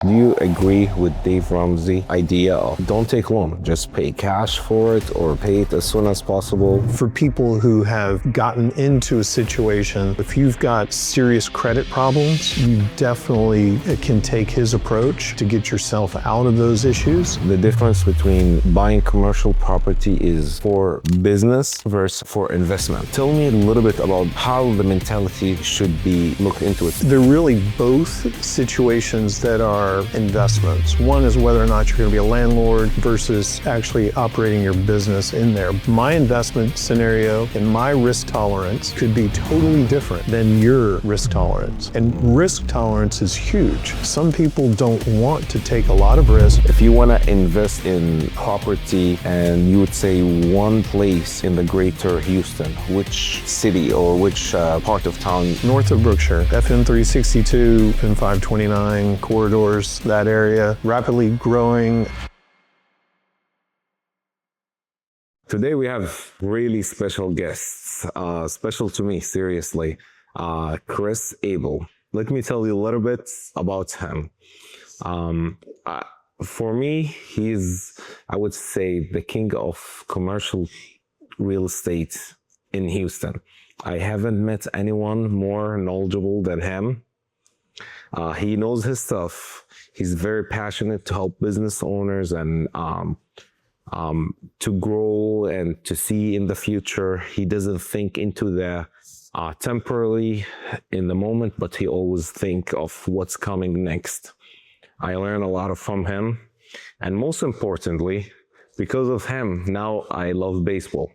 Do you agree with Dave Ramsey's idea of don't take loan, just pay cash for it or pay it as soon as possible? For people who have gotten into a situation, if you've got serious credit problems, you definitely can take his approach to get yourself out of those issues. The difference between buying commercial property is for business versus for investment. Tell me a little bit about how the mentality should be looked into it. They're really both situations that are investments. One is whether or not you're going to be a landlord versus actually operating your business in there. My investment scenario and my risk tolerance could be totally different than your risk tolerance. And risk tolerance is huge. Some people don't want to take a lot of risk. If you want to invest in property and you would say one place in the greater Houston, which city or which part of town? North of Brookshire, FM 362, FM 529 corridors, that area, rapidly growing. Today we have really special guests, special to me, seriously, Chris Abel. Let me tell you a little bit about him. For me, he's, I would say, the king of commercial real estate in Houston. I haven't met anyone more knowledgeable than him. He knows his stuff. He's very passionate to help business owners and to grow and to see in the future. He doesn't think into the temporarily in the moment, but he always think of what's coming next. I learn a lot from him. And most importantly, because of him, now I love baseball.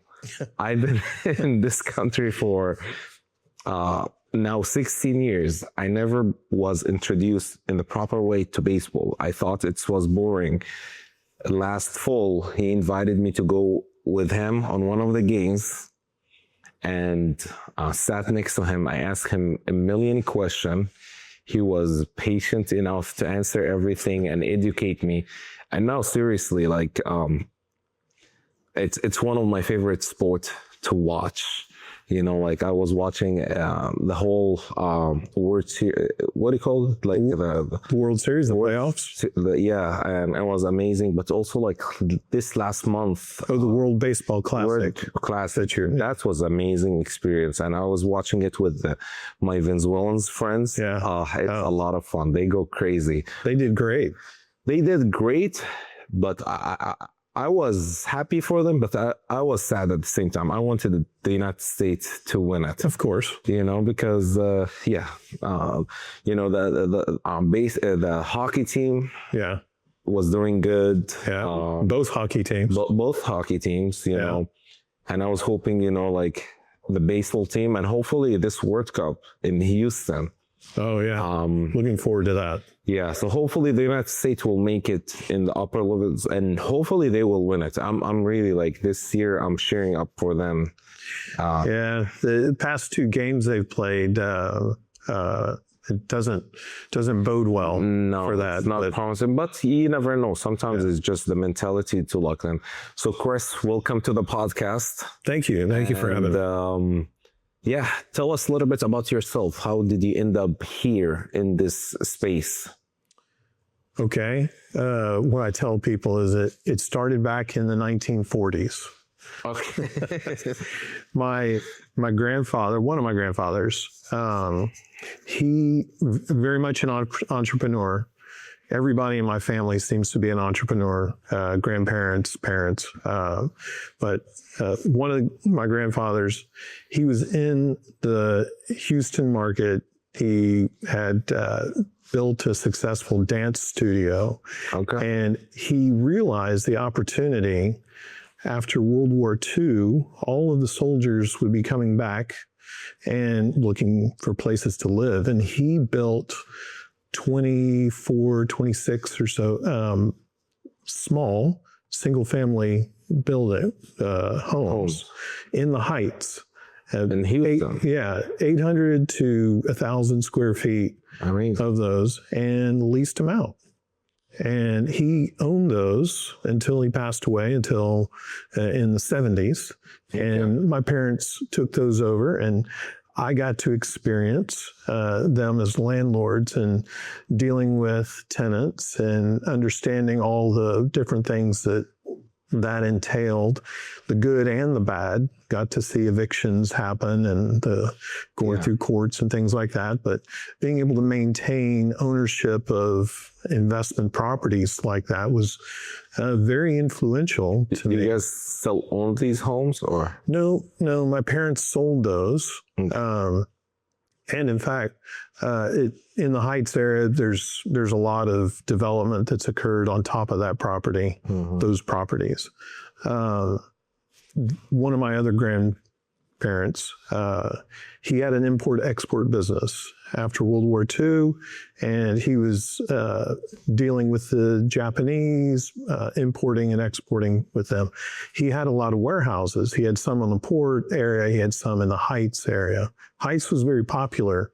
I've been in this country for now 16 years. I never was introduced in the proper way to baseball. I thought it was boring. Last fall, he invited me to go with him on one of the games and sat next to him. I asked him a million questions. He was patient enough to answer everything and educate me. And now, seriously, like, it's one of my favorite sports to watch. You know, like I was watching the whole World Series, what do you call it? Like the World Series, the playoffs? Yeah, and it was amazing. But also like this last month. Oh, the World Baseball Classic. World Classic. That was amazing experience. And I was watching it with my Venezuelans friends. Yeah. It's a lot of fun. They go crazy. They did great. They did great, but I was happy for them, but I was sad at the same time. I wanted the United States to win it. Of course. You know, because, you know, the hockey team was doing good. Yeah, both hockey teams. Both hockey teams, you know. And I was hoping, you know, like the baseball team and hopefully this World Cup in Houston. Oh, yeah. Looking forward to that. Yeah, so hopefully the United States will make it in the upper levels and hopefully they will win it. I'm really like this year, I'm cheering up for them. Yeah, the past two games they've played, it doesn't bode well for that. It's not promising, but you never know. Sometimes it's just the mentality to lock in. So Chris, welcome to the podcast. Thank you. Thank you for having me. Yeah, tell us a little bit about yourself. How did you end up here in this space? Okay. What I tell people is that it started back in the 1940s. Okay. my grandfather, one of my grandfathers, he very much an entrepreneur. Everybody in my family seems to be an entrepreneur, grandparents, parents. But one of my grandfathers, he was in the Houston market. He had built a successful dance studio. Okay. And he realized the opportunity after World War II, all of the soldiers would be coming back and looking for places to live. And he built 24, 26 or so small single-family building homes in the Heights. In Houston? 800 to 1,000 square feet of those, and leased them out. And he owned those until he passed away, until in the 70s. And my parents took those over, and I got to experience them as landlords and dealing with tenants and understanding all the different things that entailed, the good and the bad. Got to see evictions happen and going through courts and things like that. But being able to maintain ownership of investment properties like that was very influential to me. Did you guys still own these homes, or? No, my parents sold those. And in fact, in the Heights area, there's a lot of development that's occurred on top of that property, those properties. One of my other grandparents, he had an import-export business after World War II, and he was dealing with the Japanese, importing and exporting with them. He had a lot of warehouses. He had some on the port area. He had some in the Heights area. Heights was very popular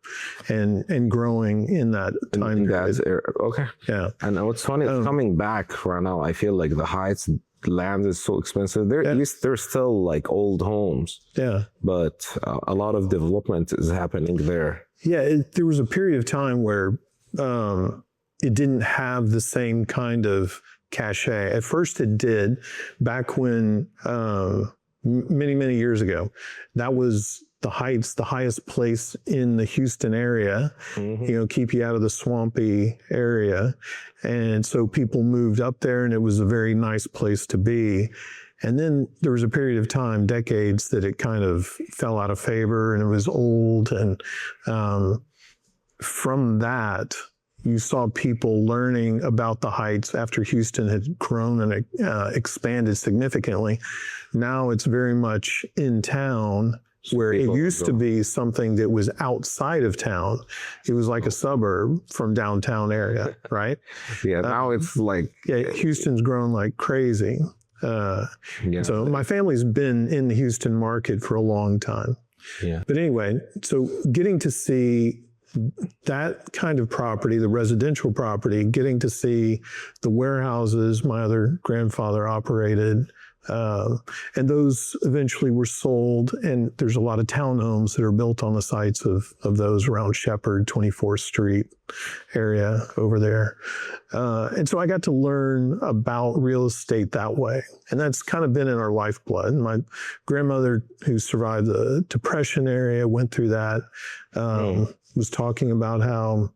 and growing in that time In period. that area. Okay. Yeah. And what's funny, it's coming back right now. I feel like the Heights land is so expensive. They're still like old homes. Yeah. But a lot of development is happening there. Yeah, there was a period of time where it didn't have the same kind of cachet. At first it did, back when, many, many years ago. That was the Heights, the highest place in the Houston area, keep you out of the swampy area. And so people moved up there, and it was a very nice place to be. And then there was a period of time, decades, that it kind of fell out of favor, and it was old. And from that, you saw people learning about the Heights after Houston had grown and expanded significantly. Now it's very much in town, where it used to be something that was outside of town. It was like a suburb from downtown area, right? Yeah, now it's like... Yeah, Houston's grown like crazy. So my family's been in the Houston market for a long time. Yeah. But anyway, so getting to see that kind of property, the residential property, getting to see the warehouses my other grandfather operated, and those eventually were sold, and there's a lot of townhomes that are built on the sites of those around Shepherd, 24th Street area over there. And so I got to learn about real estate that way. And that's kind of been in our lifeblood. My grandmother, who survived the Depression area, went through that, was talking about how,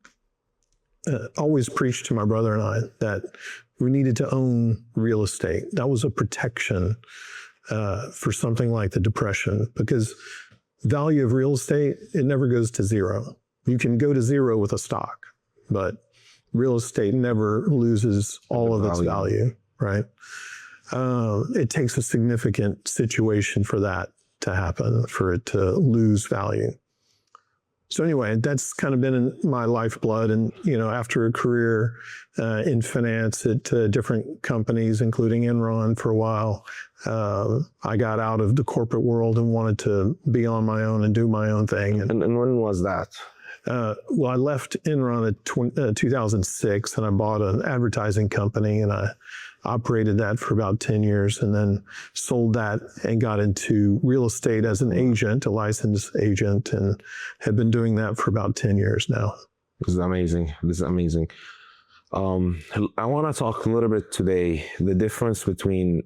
always preached to my brother and I that we needed to own real estate. That was a protection for something like the Depression, because value of real estate, it never goes to zero. You can go to zero with a stock, but real estate never loses all of its value, right? It takes a significant situation for that to happen, for it to lose value. So anyway, that's kind of been in my lifeblood. And, after a career in finance at different companies, including Enron for a while, I got out of the corporate world and wanted to be on my own and do my own thing. And when was that? Well, I left Enron at 2006, and I bought an advertising company, and I operated that for about 10 years, and then sold that and got into real estate as an agent, a licensed agent, and have been doing that for about 10 years now. This is amazing. I want to talk a little bit today, the difference between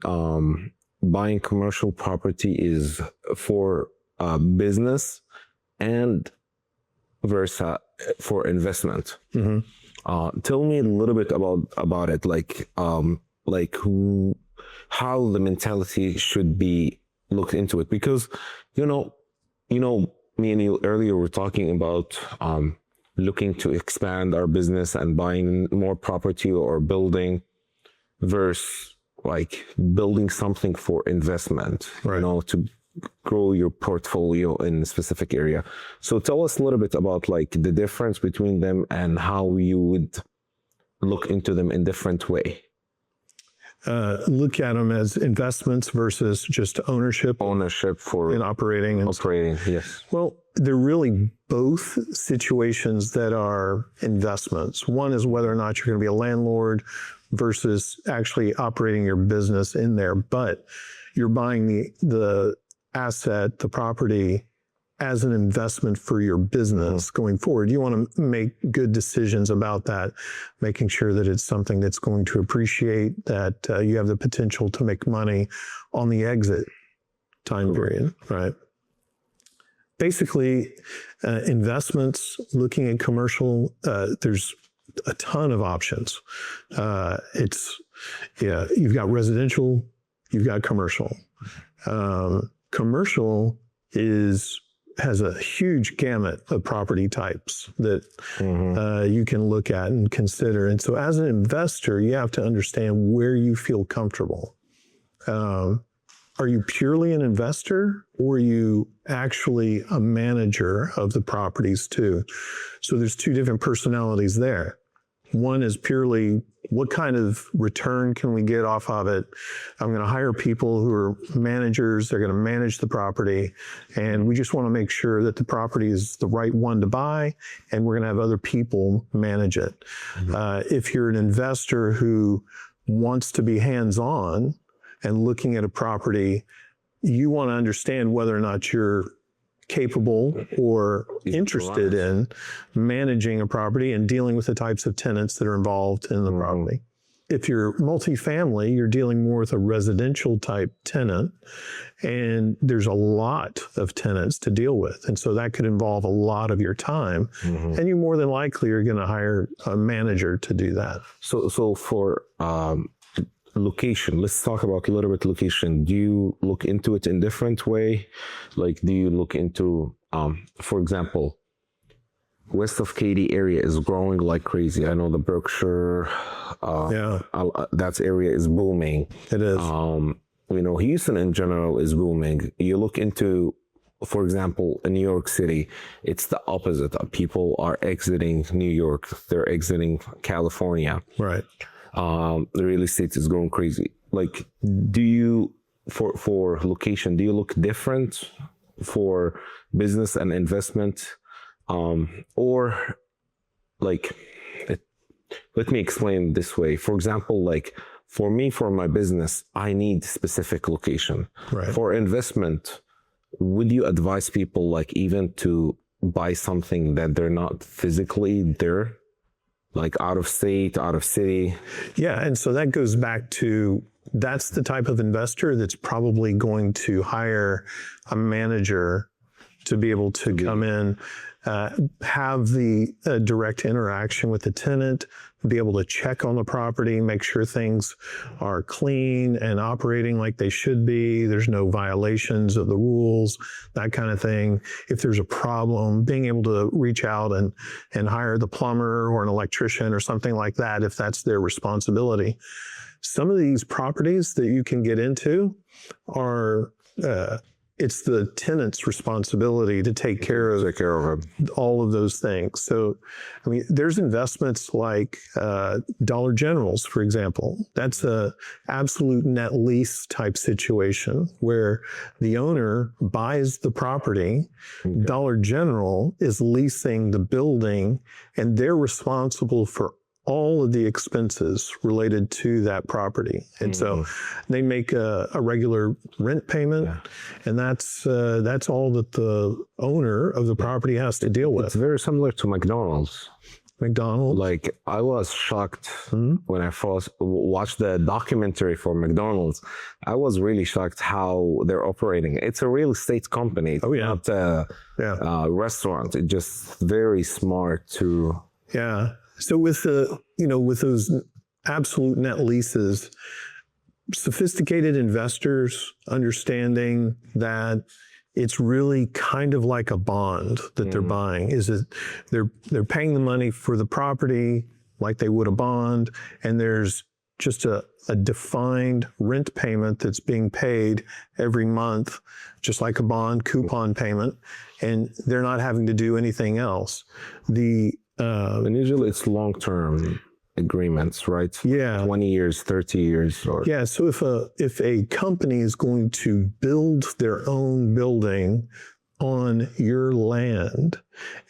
buying commercial property is for business and versus for investment. Tell me a little bit about it, how the mentality should be looked into it, because me and you earlier were talking about looking to expand our business and buying more property or building versus like building something for investment, right, to grow your portfolio in a specific area. So tell us a little bit about like the difference between them and how you would look into them in different way. Look at them as investments versus just ownership for in operating. Yes. Well, they're really both situations that are investments. One is whether or not you're going to be a landlord versus actually operating your business in there, but you're buying the asset, the property, as an investment for your business going forward. You want to make good decisions about that, making sure that it's something that's going to appreciate, that you have the potential to make money on the exit time period, right? Basically, investments, looking at commercial, there's a ton of options. You've got residential, you've got commercial. Commercial has a huge gamut of property types that you can look at and consider. And so as an investor, you have to understand where you feel comfortable. Are you purely an investor, or are you actually a manager of the properties too? So there's two different personalities there. One is purely, what kind of return can we get off of it? I'm going to hire people who are managers. They're going to manage the property. And we just want to make sure that the property is the right one to buy, and we're going to have other people manage it. If you're an investor who wants to be hands-on and looking at a property, you want to understand whether or not you're capable or interested in managing a property and dealing with the types of tenants that are involved in the property. If you're multifamily, you're dealing more with a residential type tenant, and there's a lot of tenants to deal with. And so that could involve a lot of your time, and you more than likely are going to hire a manager to do that. So for location, let's talk about a little bit location. Do you look into it in different way? Like, do you look into, for example, west of Katy area is growing like crazy. I know the Berkshire, that area is booming. It is. Houston in general is booming. You look into, for example, in New York City, it's the opposite. People are exiting New York. They're exiting California. Right. The real estate is going crazy. Like, do you, for location, do you look different for business and investment? Or like, let me explain this way. For example, like for me, for my business, I need specific location. Right. For investment, would you advise people like even to buy something that they're not physically there? Like out of state, out of city? Yeah, and so that goes back to, that's the type of investor that's probably going to hire a manager to be able to come in, have the direct interaction with the tenant, be able to check on the property, make sure things are clean and operating like they should be. There's no violations of the rules, that kind of thing. If there's a problem, being able to reach out and hire the plumber or an electrician or something like that, if that's their responsibility. Some of these properties that you can get into are, it's the tenant's responsibility to take care of all of those things. So, I mean, there's investments like Dollar Generals, for example. That's a absolute net lease type situation where the owner buys the property. Okay. Dollar General is leasing the building, and they're responsible for all of the expenses related to that property. And so they make a regular rent payment, and that's all that the owner of the property has to deal with. It's very similar to McDonald's. Like, I was shocked when I first watched the documentary for McDonald's. I was really shocked how they're operating. It's a real estate company. It's not a restaurant. It's just very smart to... Yeah. So with with those absolute net leases, sophisticated investors understanding that it's really kind of like a bond that they're buying. Is that they're paying the money for the property like they would a bond, and there's just a defined rent payment that's being paid every month, just like a bond coupon payment, and they're not having to do anything else. And usually it's long-term agreements, right? Yeah. 20 years, 30 years. Yeah, so if a company is going to build their own building on your land,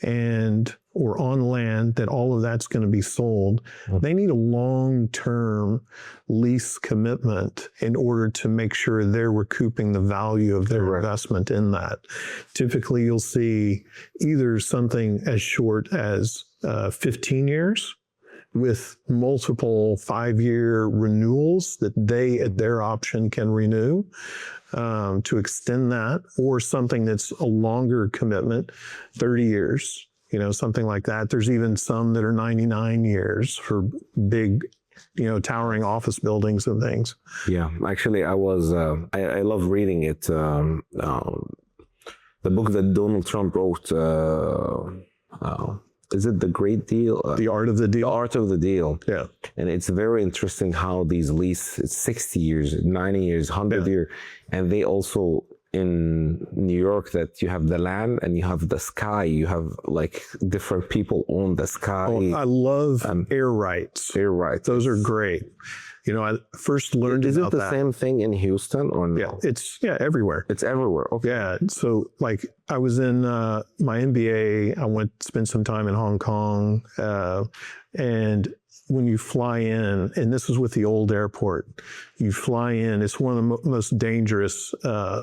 and or on land that all of that's going to be sold, they need a long-term lease commitment in order to make sure they're recouping the value of their investment in that. Typically, you'll see either something as short as 15 years with multiple 5-year renewals that they, at their option, can renew to extend that, or something that's a longer commitment, 30 years, something like that. There's even some that are 99 years for big, towering office buildings and things. Yeah, actually, I love reading it. The book that Donald Trump wrote, is it The Great Deal? The Art of the Deal. The Art of the Deal. Yeah. And it's very interesting how these it's 60 years, 90 years, 100 years. And they also, in New York, that you have the land and you have the sky. You have like different people own the sky. Oh, I love air rights. Air rights. Those are great. I first learned about that. Is it the same thing in Houston or no? Yeah, it's everywhere. It's everywhere. Okay. Yeah. So like I was in my MBA, I spent some time in Hong Kong, and when you fly in, and this was with the old airport, you fly in, it's one of the most dangerous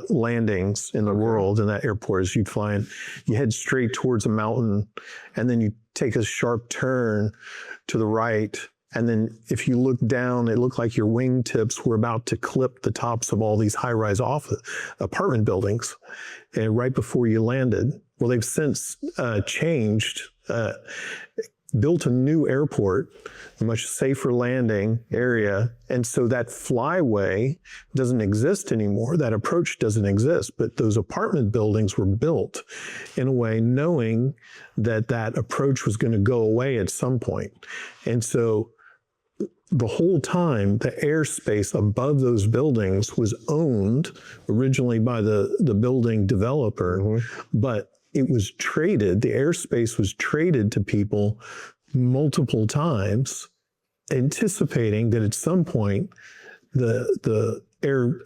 landings in the world in that airport. Is you fly in, you head straight towards a mountain, and then you take a sharp turn to the right. And then if you look down, it looked like your wingtips were about to clip the tops of all these high-rise apartment buildings. And right before you landed, well, they've since changed, built a new airport, a much safer landing area. And so that flyway doesn't exist anymore. That approach doesn't exist. But those apartment buildings were built in a way knowing that that approach was going to go away at some point. And so the whole time, the airspace above those buildings was owned originally by the building developer, but it was traded, the airspace was traded to people multiple times, anticipating that at some point the air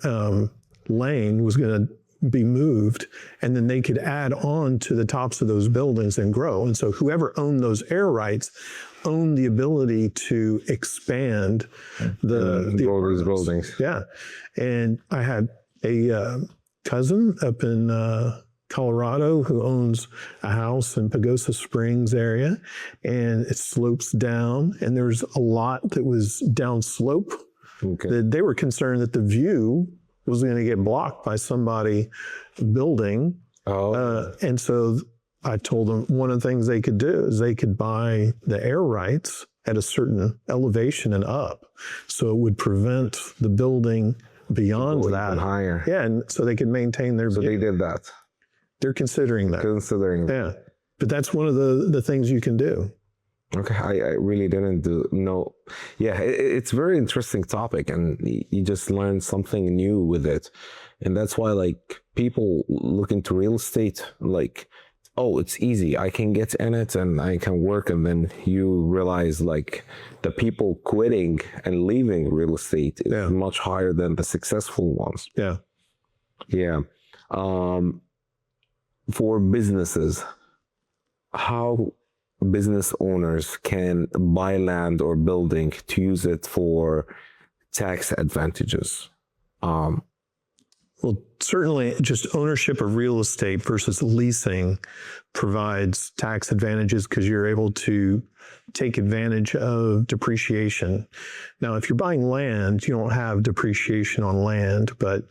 lane was going to be moved, and then they could add on to the tops of those buildings and grow. And so whoever owned those air rights owned the ability to expand the buildings. Yeah. And I had a cousin up in Colorado who owns a house in Pagosa Springs area, and it slopes down, and there's a lot that was downslope. That they were concerned that the view was going to get blocked by somebody building. And so I told them one of the things they could do is they could buy the air rights at a certain elevation and up. So it would prevent the building beyond that. Higher. Yeah, and so they could maintain their view. So they did that. They're considering that. Yeah. But that's one of the things you can do. Okay, I really didn't know. Yeah, it's a very interesting topic, and you just learn something new with it. And that's why, like, people look into real estate, like, oh, it's easy. I can get in it and I can work. And then you realize, like, the people quitting and leaving real estate is much higher than the successful ones. Yeah. Yeah. For businesses, how business owners can buy land or building to use it for tax advantages? Well, certainly just ownership of real estate versus leasing provides tax advantages because you're able to take advantage of depreciation. Now, if you're buying land, you don't have depreciation on land, but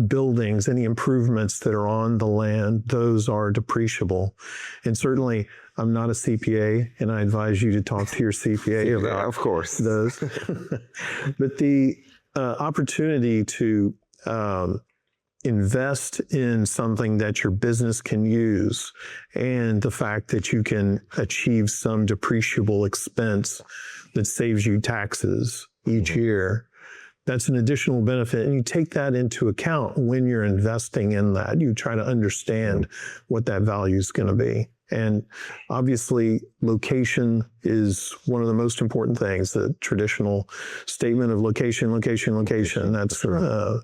buildings, any improvements that are on the land, those are depreciable. And certainly, I'm not a CPA, and I advise you to talk to your CPA about of course those. But the opportunity to invest in something that your business can use, and the fact that you can achieve some depreciable expense that saves you taxes each year, that's an additional benefit. And you take that into account when you're investing in that. You try to understand what that value is going to be. And obviously, location is one of the most important things. The traditional statement of location, location, location. That's the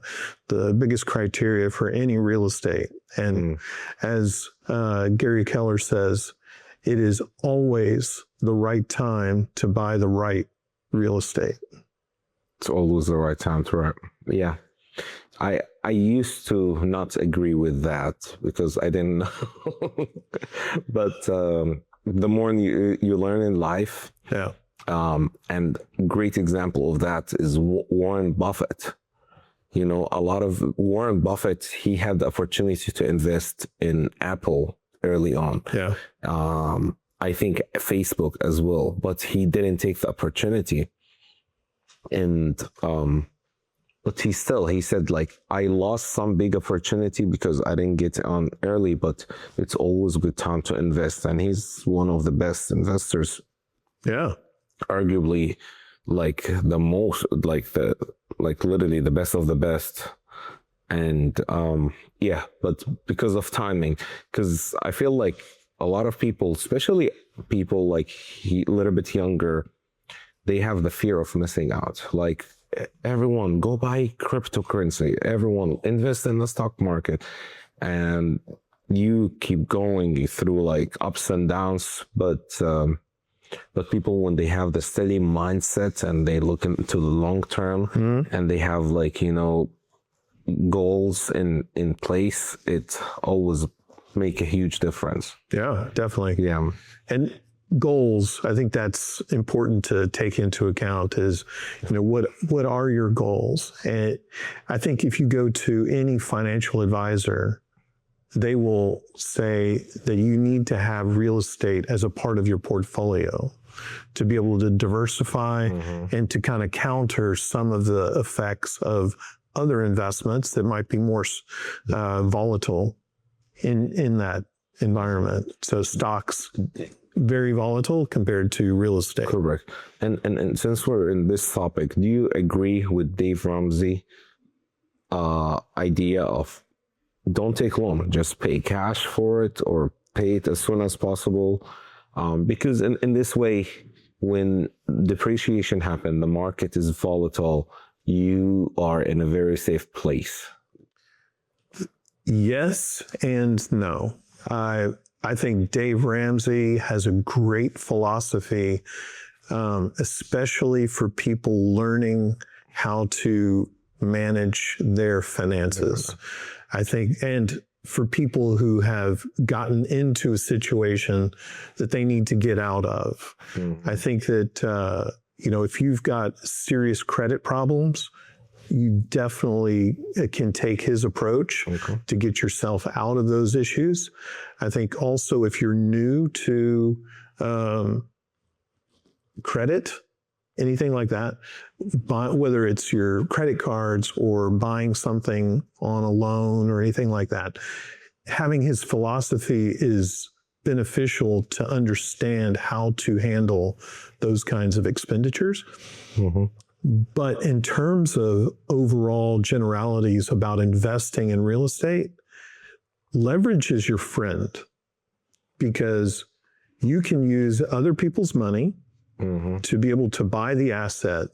biggest criteria for any real estate. And as Gary Keller says, it is always the right time to buy the right real estate. It's always the right time to write. Yeah. I used to not agree with that because I didn't know. But the more you learn in life, Yeah. and great example of that is Warren Buffett. You know, a lot of Warren Buffett, he had the opportunity to invest in Apple early on. Yeah. I think Facebook as well, but he didn't take the opportunity. And but he said, like, I lost some big opportunity because I didn't get on early, but it's always a good time to invest. And he's one of the best investors, Yeah. arguably, like the most, like literally the best of the best. And yeah, but because of timing, because I feel like a lot of people, especially people like a little bit younger, they have the fear of missing out. Like, everyone go buy cryptocurrency, everyone invest in the stock market, and you keep going through like ups and downs. But people, when they have the steady mindset and they look into the long term, and they have, like, you know, goals in place, it always make a huge difference. Yeah, definitely. Yeah. And goals, I think that's important to take into account is, you know, what are your goals? And I think if you go to any financial advisor, they will say that you need to have real estate as a part of your portfolio to be able to diversify and to kind of counter some of the effects of other investments that might be more volatile in that environment. So stocks, very volatile compared to real estate. Correct. And since we're in this topic, do you agree with Dave Ramsey idea of don't take loan, just pay cash for it or pay it as soon as possible? Because in this way, when depreciation happens, the market is volatile, you are in a very safe place. Yes and no. I think Dave Ramsey has a great philosophy, especially for people learning how to manage their finances. I think, and for people who have gotten into a situation that they need to get out of. I think that, you know, if you've got serious credit problems, you definitely can take his approach to get yourself out of those issues. I think also if you're new to credit, anything like that, whether it's your credit cards or buying something on a loan or anything like that, having his philosophy is beneficial to understand how to handle those kinds of expenditures. But in terms of overall generalities about investing in real estate, leverage is your friend because you can use other people's money to be able to buy the asset,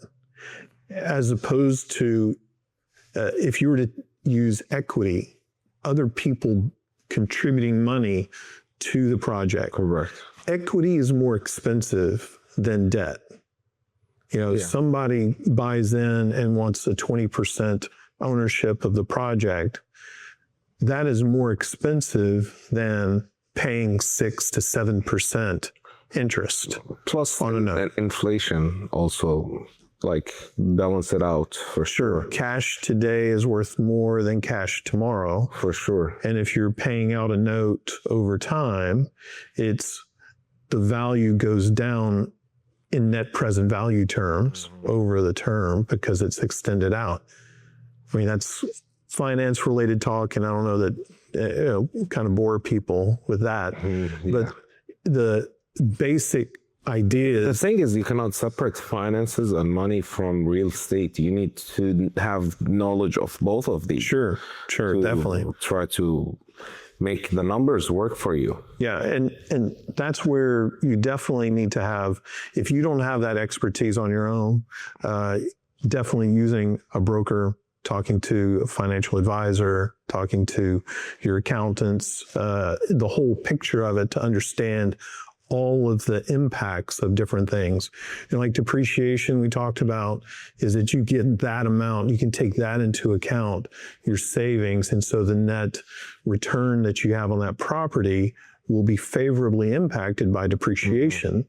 as opposed to if you were to use equity, other people contributing money to the project. Correct. Equity is more expensive than debt. You know, somebody buys in and wants a 20% ownership of the project. That is more expensive than paying 6 to 7% interest. Plus, on a note. Inflation also, like, balance it out for sure. Cash today is worth more than cash tomorrow. For sure. And if you're paying out a note over time, the value goes down in net present value terms over the term because it's extended out. I mean, that's finance related talk, and I don't know that kind of bore people with that. But the basic idea is, the thing is, you cannot separate finances and money from real estate. You need to have knowledge of both of these. Sure, definitely. Try to make the numbers work for you. Yeah, and that's where you definitely need to have, if you don't have that expertise on your own, definitely using a broker, talking to a financial advisor, talking to your accountants, the whole picture of it to understand all of the impacts of different things. And like depreciation we talked about is that you get that amount, you can take that into account, your savings. And so the net return that you have on that property will be favorably impacted by depreciation.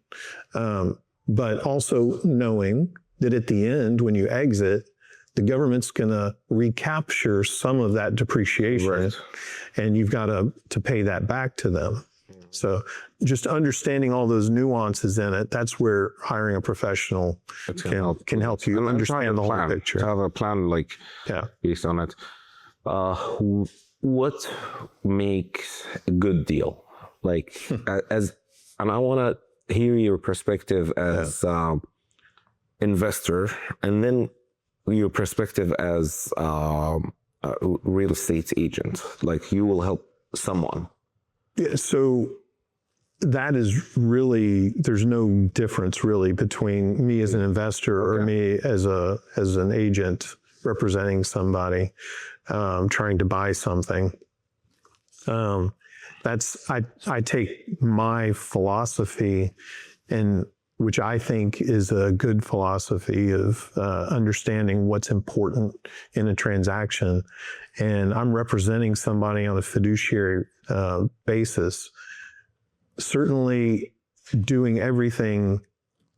But also knowing that at the end, when you exit, the government's going to recapture some of that depreciation, Right. and you've got to pay that back to them. So just understanding all those nuances in it, that's where hiring a professional can help you understand the whole picture. To have a plan, like, based on it. What makes a good deal? Like, and I want to hear your perspective as investor, and then your perspective as a real estate agent. Like, you will help someone. Yeah, so that is really, there's no difference really between me as an investor or me as an agent representing somebody trying to buy something. I take my philosophy, and which I think is a good philosophy of understanding what's important in a transaction. And I'm representing somebody on a fiduciary basis, certainly doing everything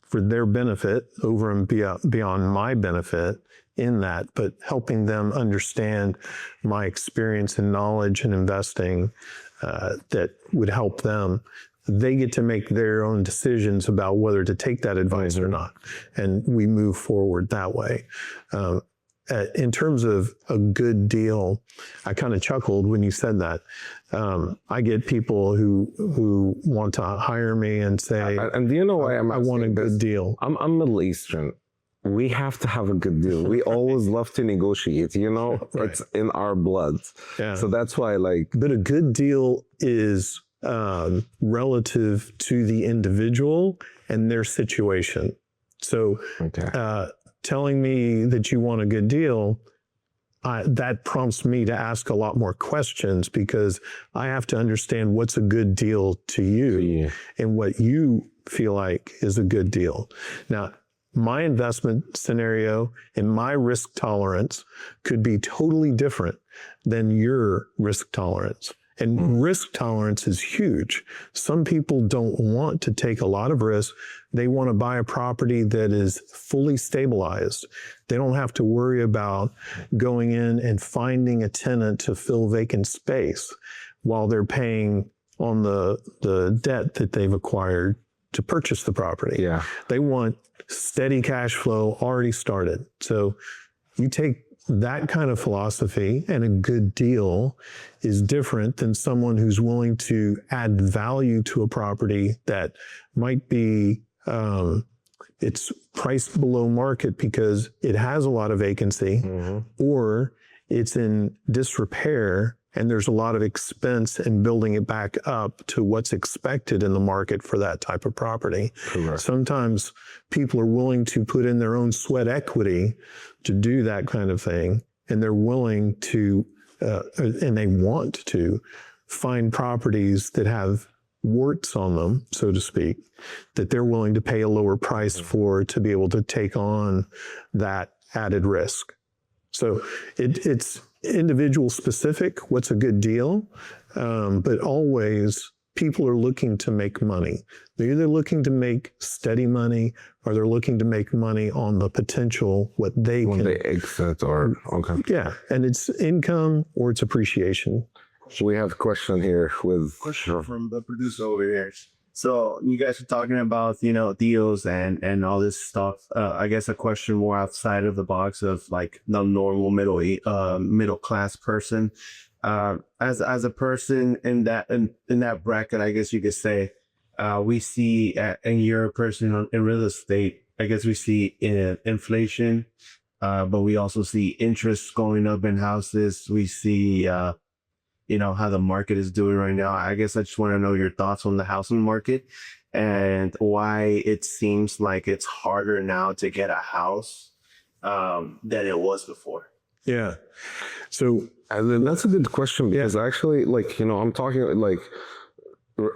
for their benefit over and beyond my benefit in that, but helping them understand my experience and knowledge in investing that would help them. They get to make their own decisions about whether to take that advice or not. And we move forward that way. In terms of a good deal, I kind of chuckled when you said that. I get people who want to hire me and say, and do you know why I want a good deal? I'm Middle Eastern. We have to have a good deal. We always love to negotiate, you know, Right. It's in our blood. Yeah. So that's why, like, But a good deal is relative to the individual and their situation. So telling me that you want a good deal, that prompts me to ask a lot more questions, because I have to understand what's a good deal to you and what you feel like is a good deal. Now, my investment scenario and my risk tolerance could be totally different than your risk tolerance. And risk tolerance is huge. Some people don't want to take a lot of risk. They want to buy a property that is fully stabilized. They don't have to worry about going in and finding a tenant to fill vacant space while they're paying on the debt that they've acquired to purchase the property. Yeah. They want steady cash flow already started. So you take that kind of philosophy, and a good deal is different than someone who's willing to add value to a property that might be it's priced below market because it has a lot of vacancy, or it's in disrepair and there's a lot of expense in building it back up to what's expected in the market for that type of property. Correct. Sometimes people are willing to put in their own sweat equity to do that kind of thing, and they're willing to, and they want to find properties that have warts on them, so to speak, that they're willing to pay a lower price for to be able to take on that added risk. So it's individual specific, what's a good deal, but always people are looking to make money. They're either looking to make steady money, or they're looking to make money on the potential, what they when can. they exit, or Yeah, and it's income or it's appreciation. We have a question here with Question from the producer over here. So you guys are talking about, you know, deals and all this stuff. I guess a question more outside of the box of like the normal middle class person. As a person in that bracket, I guess you could say, we see, and you're a person in real estate, I guess we see inflation, but we also see interest going up in houses. We see, you know, how the market is doing right now. I guess I just want to know your thoughts on the housing market and why it seems like it's harder now to get a house than it was before. Yeah. So And then that's a good question, because actually, like, you know, I'm talking like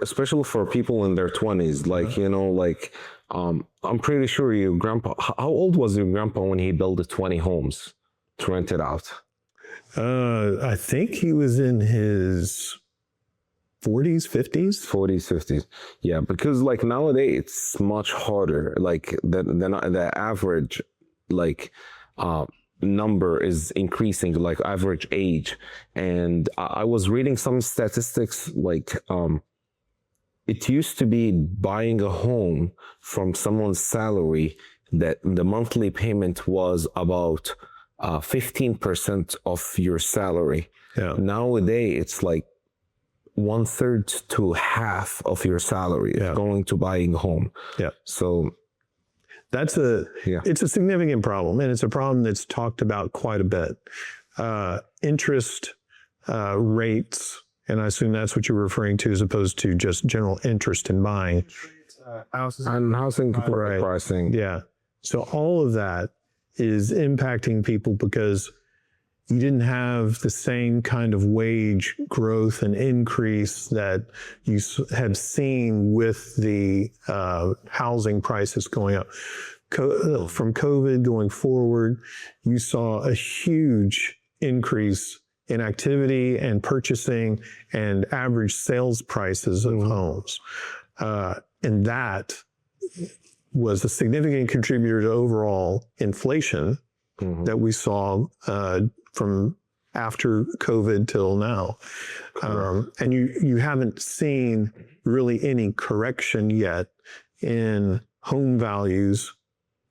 especially for people in their 20s, like, you know, like, I'm pretty sure your grandpa, how old was your grandpa when he built the 20 homes to rent it out? I think he was in his 40s, 50s. 40s, 50s. Yeah, because like nowadays it's much harder. Like the average, like, number is increasing, like average age. And I was reading some statistics, like, it used to be buying a home from someone's salary that the monthly payment was about 15% of your salary. Yeah. Nowadays, it's like 1/3 to half of your salary going to buying a home. Yeah. So it's a significant problem, and it's a problem that's talked about quite a bit. Interest rates, and I assume that's what you're referring to, as opposed to just general interest in buying. Houses and housing pricing. Yeah. So all of that is impacting people because you didn't have the same kind of wage growth and increase that you had seen with the housing prices going up. From COVID going forward, you saw a huge increase in activity and purchasing and average sales prices of homes. And that was a significant contributor to overall inflation that we saw from after COVID till now. And you haven't seen really any correction yet in home values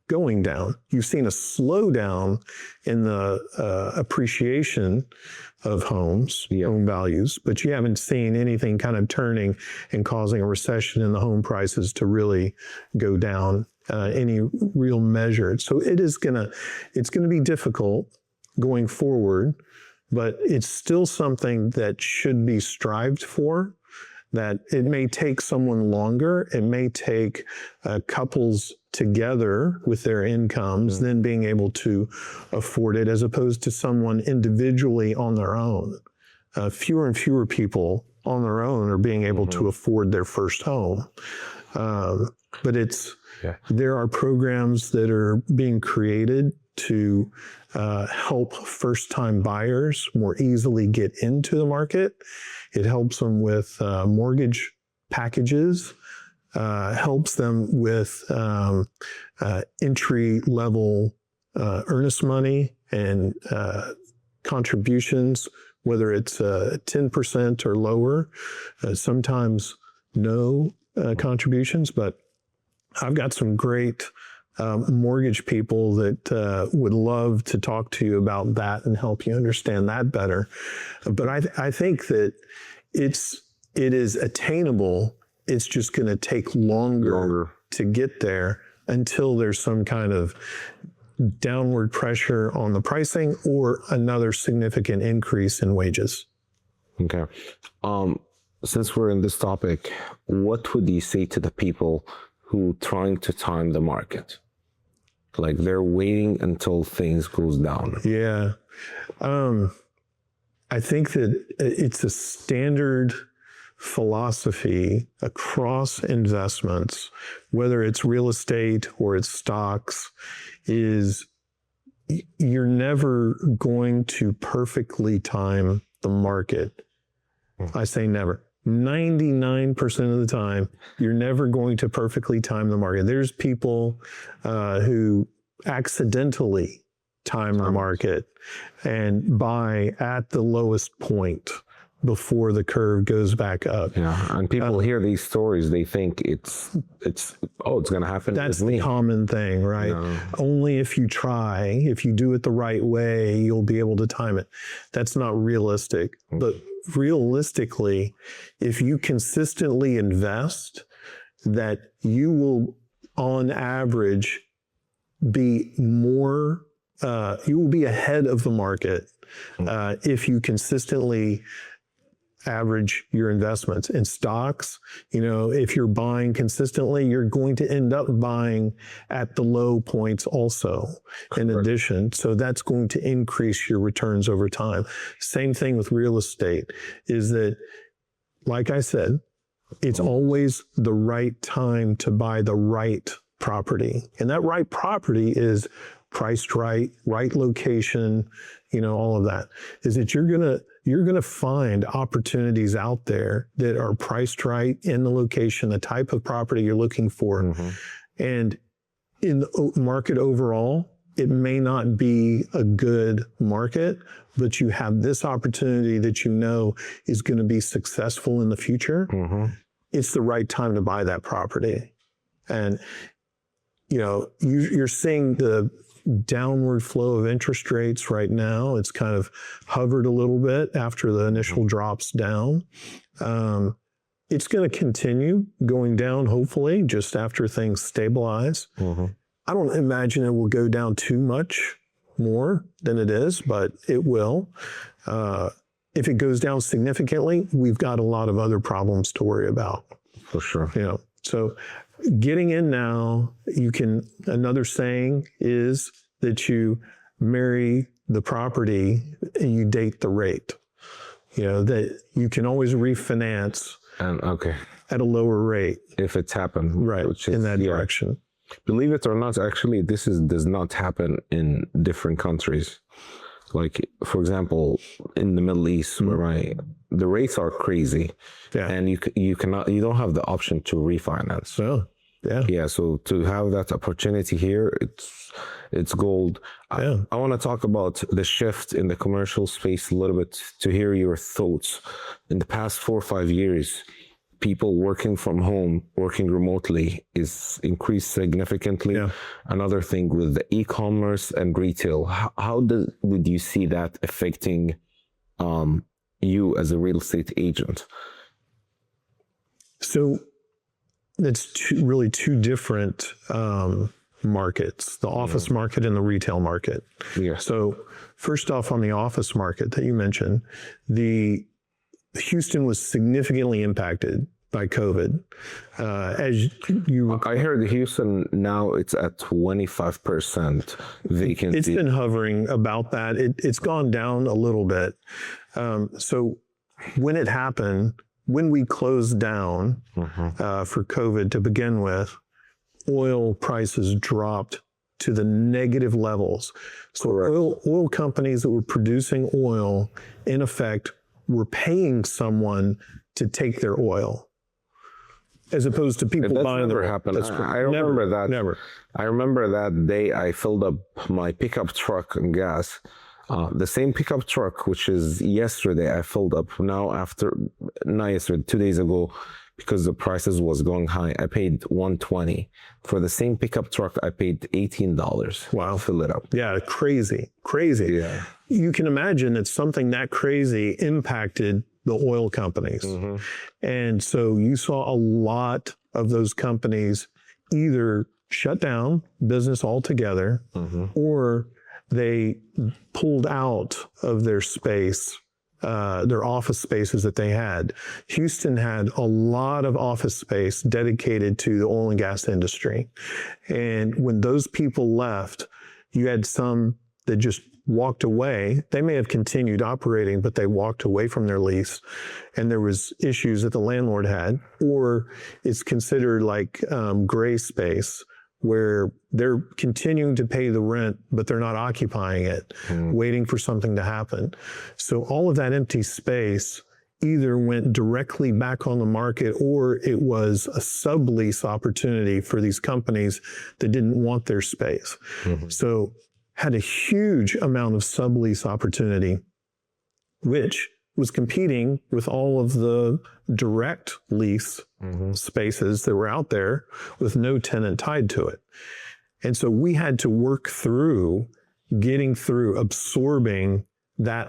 going down. You've seen a slowdown in the appreciation of homes, home values, but you haven't seen anything kind of turning and causing a recession in the home prices to really go down any real measure. So it's gonna be difficult going forward, but it's still something that should be strived for. That it may take someone longer, it may take couples together with their incomes, then being able to afford it, as opposed to someone individually on their own. Fewer and fewer people on their own are being able to afford their first home. But there are programs that are being created to help first-time buyers more easily get into the market. It helps them with mortgage packages, helps them with entry-level earnest money and contributions, whether it's 10% or lower, sometimes no contributions. But I've got some great mortgage people that would love to talk to you about that and help you understand that better. But I think that it is attainable. It's just going to take longer to get there until there's some kind of downward pressure on the pricing or another significant increase in wages. Okay. Since we're in this topic, what would you say to the people who trying to time the market? Like they're waiting until things goes down. Yeah. I think that it's a standard philosophy across investments, whether it's real estate or it's stocks, is you're never going to perfectly time the market. I say never. 99% of the time, you're never going to perfectly time the market. There's people who accidentally time the market and buy at the lowest point before the curve goes back up. Yeah, and people hear these stories, they think it's going to happen. That's the common thing, right? No. Only if you try, if you do it the right way, you'll be able to time it. That's not realistic. But realistically, if you consistently invest, that you will, on average, be more, you will be ahead of the market if you consistently average your investments. In stocks, if you're buying consistently, you're going to end up buying at the low points also, in addition. So that's going to increase your returns over time. Same thing with real estate, is that, like I said, It's always the right time to buy the right property. And that right property is priced right, right location, all of that. Is that you're gonna find opportunities out there that are priced right in the location, the type of property you're looking for. Mm-hmm. And in the market overall, it may not be a good market, but you have this opportunity that is going to be successful in the future. Mm-hmm. It's the right time to buy that property. And, you're seeing the downward flow of interest rates right now. It's kind of hovered a little bit after the initial drops down. It's going to continue going down, hopefully, just after things stabilize. Mm-hmm. I don't imagine it will go down too much more than it is, but it will. If it goes down significantly, we've got a lot of other problems to worry about. For sure. So getting in now, another saying is that you marry the property and you date the rate. That you can always refinance at a lower rate. If it's happened. Right, which is, in that direction. Believe it or not, actually, does not happen in different countries. Like, for example, in the Middle East, where the rates are crazy, and you don't have the option to refinance. So, so to have that opportunity here, it's gold. I want to talk about the shift in the commercial space a little bit to hear your thoughts. In the past 4 or 5 years, people working from home, working remotely is increased significantly. Yeah. Another thing with the e-commerce and retail, how would you see that affecting you as a real estate agent? So that's really two different markets, the office market and the retail market. Yeah. So first off, on the office market that you mentioned, Houston was significantly impacted by COVID. I heard Houston now it's at 25% vacancy. It's been hovering about that. It's gone down a little bit. So when it happened, when we closed down for COVID to begin with, oil prices dropped to the negative levels. So oil companies that were producing oil, in effect, were paying someone to take their oil, as opposed to people buying never happened. I remember that. Never. I remember that day I filled up my pickup truck and gas. The same pickup truck, which is yesterday, I filled up. Now not yesterday, 2 days ago, because the prices was going high, I paid $120. For the same pickup truck, I paid $18. Wow. To fill it up. Yeah, crazy. Yeah. You can imagine that something that crazy impacted the oil companies. And so you saw a lot of those companies either shut down business altogether or they pulled out of their space, their office spaces that they had. Houston had a lot of office space dedicated to the oil and gas industry. And when those people left, you had some that just walked away. They may have continued operating, but they walked away from their lease, and there was issues that the landlord had, or it's considered like gray space, where they're continuing to pay the rent, but they're not occupying it, waiting for something to happen. So all of that empty space either went directly back on the market, or it was a sublease opportunity for these companies that didn't want their space. So had a huge amount of sublease opportunity, which was competing with all of the direct lease spaces that were out there with no tenant tied to it. And so we had to work through absorbing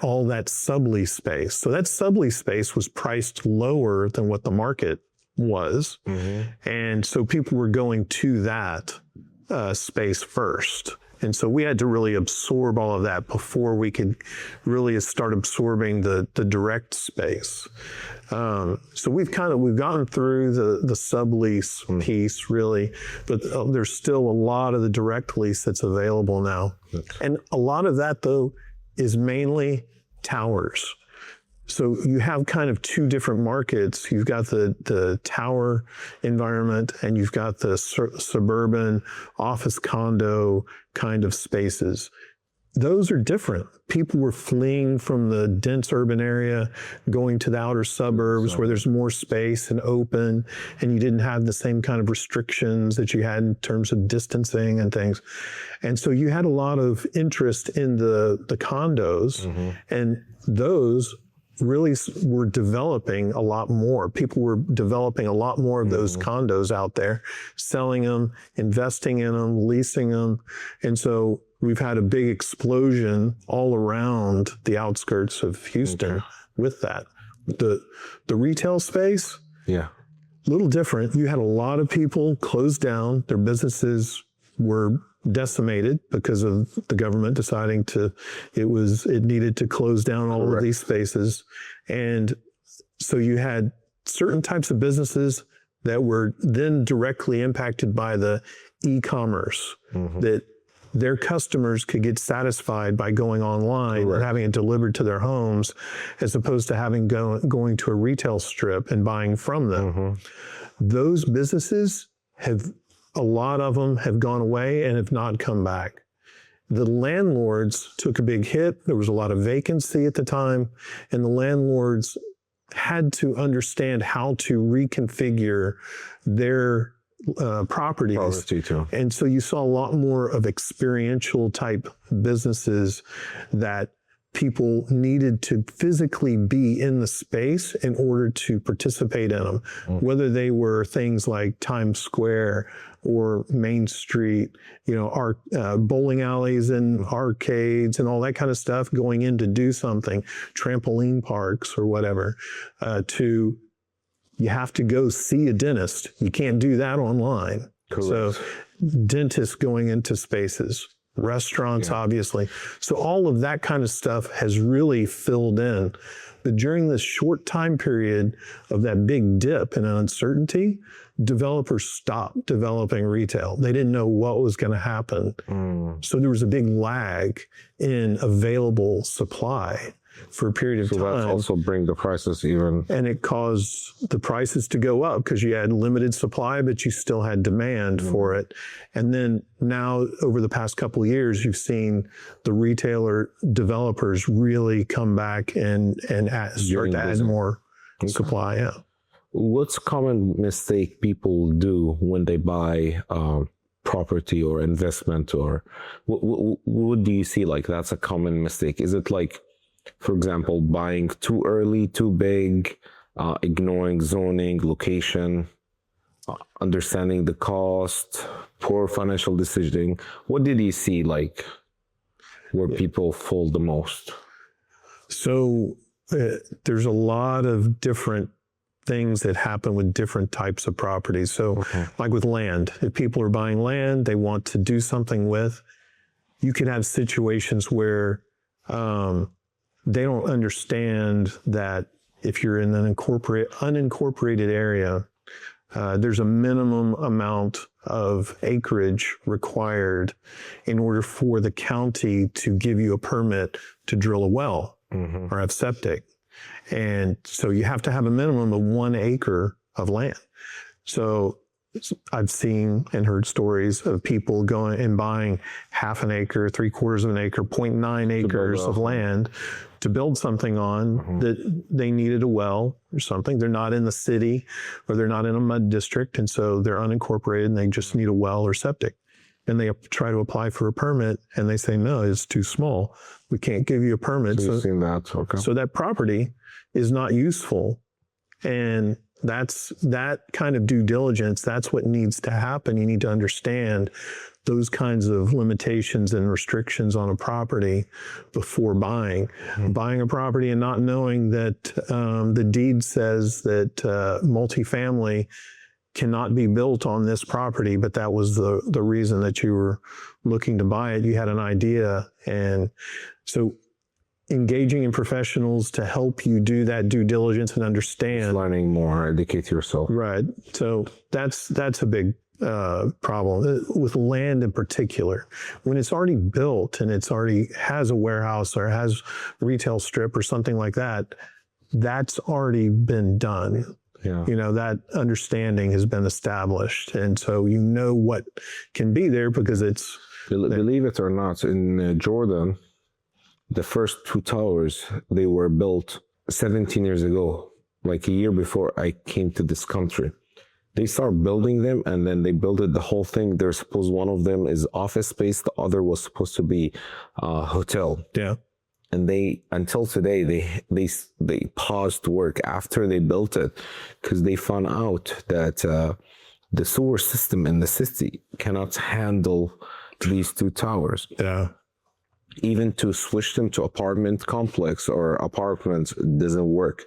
all that sublease space. So that sublease space was priced lower than what the market was. And so people were going to that space first. And so we had to really absorb all of that before we could really start absorbing the direct space. So we've gotten through the sublease piece really, but there's still a lot of the direct lease that's available now. And a lot of that though is mainly towers. So you have kind of two different markets. You've got the tower environment, and you've got the suburban office condo kind of spaces. Those are different. People were fleeing from the dense urban area, going to the outer suburbs where there's more space and open, and you didn't have the same kind of restrictions that you had in terms of distancing and things. And so you had a lot of interest in the condos, and those really were developing a lot more. People were developing a lot more of those condos out there, selling them, investing in them, leasing them. And so we've had a big explosion all around the outskirts of Houston with that. The retail space, a little different. You had a lot of people close down. Their businesses were decimated because of the government deciding it needed to close down all of these spaces. And so you had certain types of businesses that were then directly impacted by the e-commerce, that their customers could get satisfied by going online and having it delivered to their homes, as opposed to having going to a retail strip and buying from them. Those businesses a lot of them have gone away and have not come back. The landlords took a big hit. There was a lot of vacancy at the time, and the landlords had to understand how to reconfigure their properties. And so you saw a lot more of experiential type businesses that people needed to physically be in the space in order to participate in them, whether they were things like Times Square or Main Street, bowling alleys and arcades and all that kind of stuff, going in to do something, trampoline parks or whatever, you have to go see a dentist. You can't do that online. Correct. So dentists going into spaces, restaurants, obviously. So all of that kind of stuff has really filled in. But during this short time period of that big dip in uncertainty, developers stopped developing retail. They didn't know what was going to happen. So there was a big lag in available supply for a period of time. So that also bring the prices even. And it caused the prices to go up because you had limited supply, but you still had demand for it. And then now, over the past couple of years, you've seen the retailer developers really come back and start to add more supply. What's a common mistake people do when they buy property or investment, or what do you see like that's a common mistake? Is it like, for example, buying too early, too big, ignoring zoning, location, understanding the cost, poor financial decisioning? What did you see like where people fall the most? So there's a lot of different things that happen with different types of properties. So like with land, if people are buying land, they want to do something with, you could have situations where they don't understand that if you're in an unincorporated area, there's a minimum amount of acreage required in order for the county to give you a permit to drill a well or have septic. And so you have to have a minimum of 1 acre of land. So I've seen and heard stories of people going and buying half an acre, 3/4 of an acre, 0.9 acres of land to build something on that they needed a well or something. They're not in the city or they're not in a mud district. And so they're unincorporated and they just need a well or septic. And they try to apply for a permit and they say, no, it's too small. We can't give you a permit. So you've seen that. Okay. So that property is not useful. And that kind of due diligence, that's what needs to happen. You need to understand those kinds of limitations and restrictions on a property before buying. Buying a property and not knowing that the deed says that multifamily cannot be built on this property, but that was the reason that you were looking to buy it. You had an idea. And so engaging in professionals to help you do that due diligence and understand. Just learning more, educate yourself. Right. So that's a big problem with land in particular. When it's already built and it's already has a warehouse or has a retail strip or something like that, that's already been done. Yeah. You know, that understanding has been established. And so you know what can be there because it's... Believe it or not, in Jordan, the first two towers, they were built 17 years ago, like a year before I came to this country. They start building them, and then they built it, the whole thing. They're supposed, one of them is office space, the other was supposed to be a hotel. Yeah. And they, until today, they paused work after they built it because they found out that the sewer system in the city cannot handle these two towers. Yeah. Even to switch them to apartment complex or apartments doesn't work.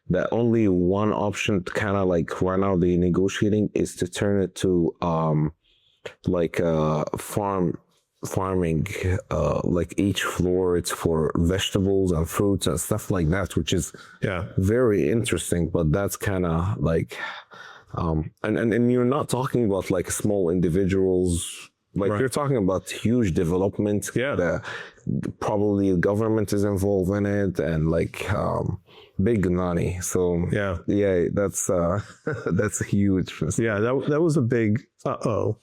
The only one option, kind of like right now the negotiating, is to turn it to farming, like each floor it's for vegetables and fruits and stuff like that, which is very interesting. But that's kind of like and you're not talking about like small individuals, like you're talking about huge development. Probably the government is involved in it, and like big money. So that's that's huge. Yeah, that was a big for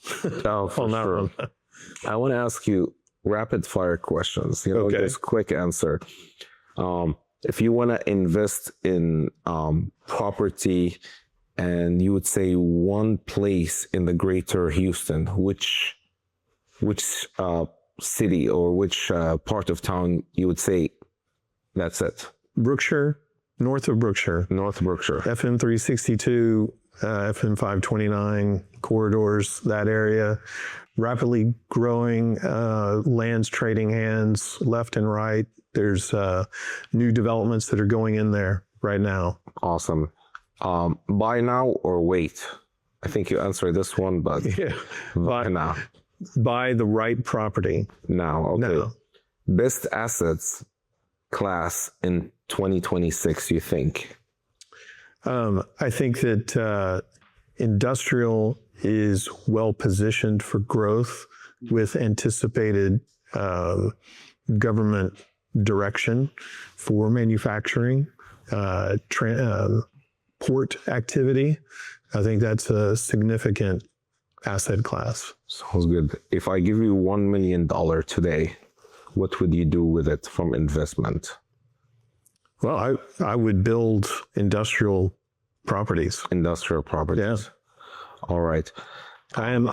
sure. I want to ask you rapid fire questions, just quick answer. If you want to invest in property and you would say one place in the greater Houston, which city or which part of town you would say that's it? Brookshire, north of Brookshire. North Brookshire. FM 362, FM 529 corridors, that area. Rapidly growing, lands trading hands left and right. There's new developments that are going in there right now. Awesome. Buy now or wait? I think you answered this one, but buy now. Buy the right property. Now, okay. Now. Best assets class in 2026, you think? I think that industrial is well positioned for growth with anticipated government direction for manufacturing, port activity. I think that's a significant asset class. Sounds good. If I give you $1 million today, what would you do with it from investment? Well, I would build industrial properties. Industrial properties. Yeah. All right. I'm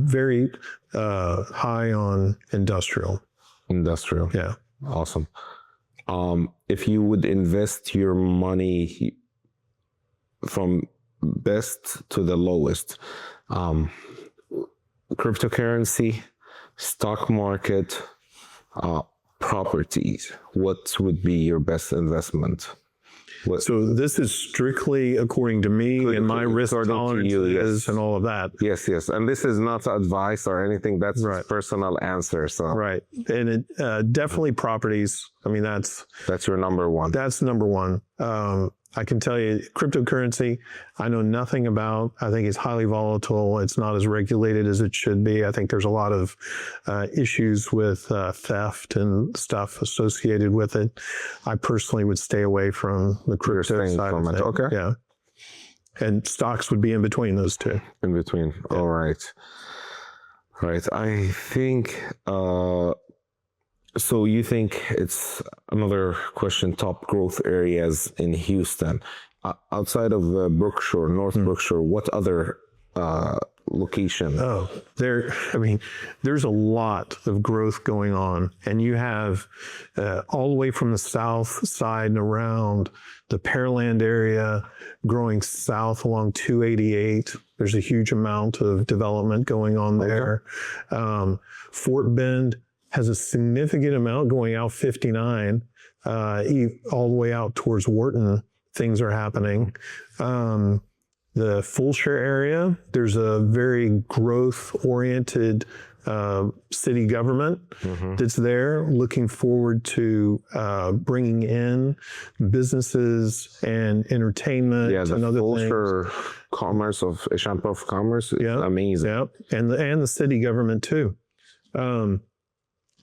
very high on industrial. Industrial. Yeah. Awesome. If you would invest your money from best to the lowest, cryptocurrency, stock market, properties, what would be your best investment? So this is strictly according to me and my risk tolerances and all of that. Yes. And this is not advice or anything. That's personal answer. So And it definitely properties. I mean, that's your number one. That's number one. I can tell you cryptocurrency, I know nothing about. I think it's highly volatile. It's not as regulated as it should be. I think there's a lot of issues with theft and stuff associated with it. I personally would stay away from the crypto side of it. Okay. Yeah. And stocks would be in between those two. In between. Yeah. All right. I think, so you think it's another question, top growth areas in Houston, outside of Brookshire, North Brookshire, what other location? Oh, there's a lot of growth going on, and you have all the way from the south side and around the Pearland area, growing south along 288. There's a huge amount of development going on there. Fort Bend has a significant amount going out 59, all the way out towards Wharton. Things are happening. The Fulshire area, there's a very growth-oriented city government that's there, looking forward to bringing in businesses and entertainment and other things. Commerce of Chamber of Commerce, amazing. Yeah, and the city government too.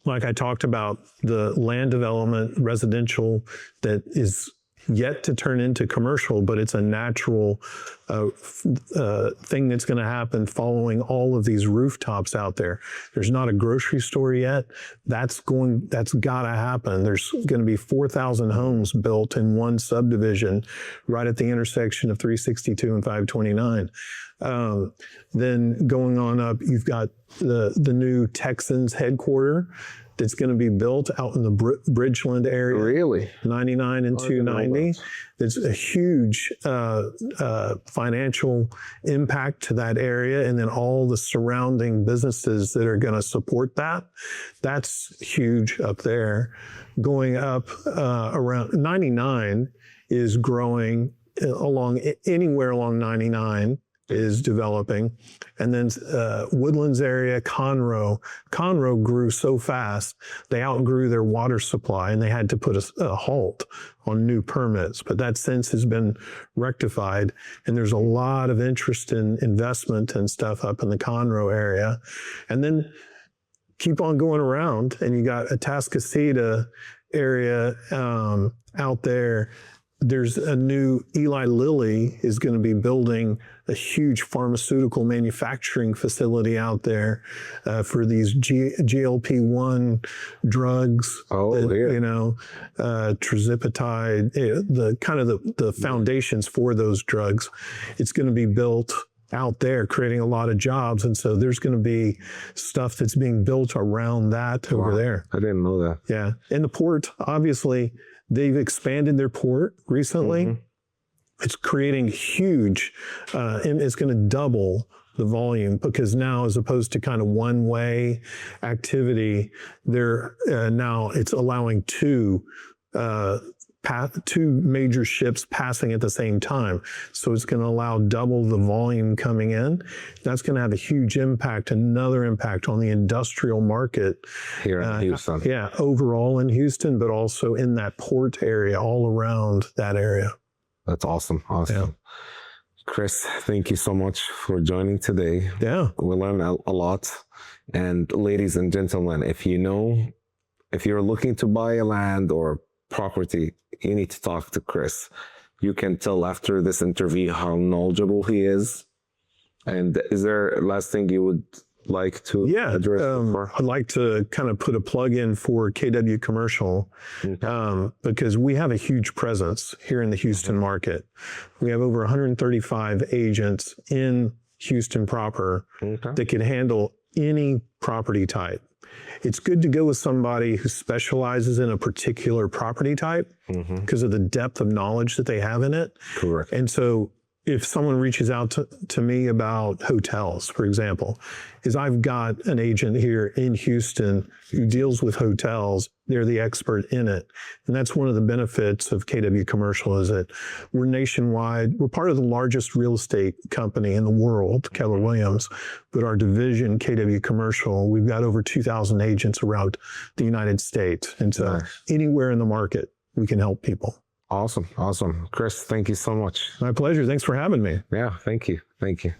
Like I talked about, the land development, residential, that is yet to turn into commercial, but it's a natural thing that's going to happen following all of these rooftops out there. There's not a grocery store yet. That's got to happen. There's going to be 4,000 homes built in one subdivision right at the intersection of 362 and 529. Then going on up, you've got the new Texans headquarters that's going to be built out in the Bridgeland area. Really? 99 and 290. There's a huge financial impact to that area, and then all the surrounding businesses that are going to support that. That's huge up there. Going up around 99 is growing anywhere along 99 is developing. And then Woodlands area, Conroe grew so fast, they outgrew their water supply and they had to put a halt on new permits. But that since has been rectified. And there's a lot of interest in investment and stuff up in the Conroe area. And then keep on going around and you got Atascocita area out there. There's a new Eli Lilly is going to be building a huge pharmaceutical manufacturing facility out there for these GLP-1 drugs. Trizipatide, the foundations for those drugs. It's going to be built out there, creating a lot of jobs. And so there's going to be stuff that's being built around that over there. I didn't know that. Yeah. And the port, obviously, they've expanded their port recently. Mm-hmm. It's creating huge, and it's going to double the volume because now, as opposed to kind of one-way activity, now it's allowing two major ships passing at the same time. So it's going to allow double the volume coming in. That's going to have a huge impact, another impact on the industrial market. Here in Houston. Yeah, overall in Houston, but also in that port area, all around that area. That's awesome. Awesome. Yeah. Chris, thank you so much for joining today. Yeah. We learned a lot. And ladies and gentlemen, if you're looking to buy a land or property, you need to talk to Chris. You can tell after this interview how knowledgeable he is. And is there a last thing you would like to address? I'd like to kind of put a plug in for KW Commercial because we have a huge presence here in the Houston market. We have over 135 agents in Houston proper that can handle any property type. It's good to go with somebody who specializes in a particular property type because of the depth of knowledge that they have in it. Correct. And so if someone reaches out to me about hotels, for example, is I've got an agent here in Houston who deals with hotels. They're the expert in it. And that's one of the benefits of KW Commercial is that we're nationwide. We're part of the largest real estate company in the world, Keller Williams, but our division, KW Commercial, we've got over 2,000 agents around the United States. And so anywhere in the market, we can help people. Awesome. Awesome. Chris, thank you so much. My pleasure. Thanks for having me. Yeah, thank you. Thank you.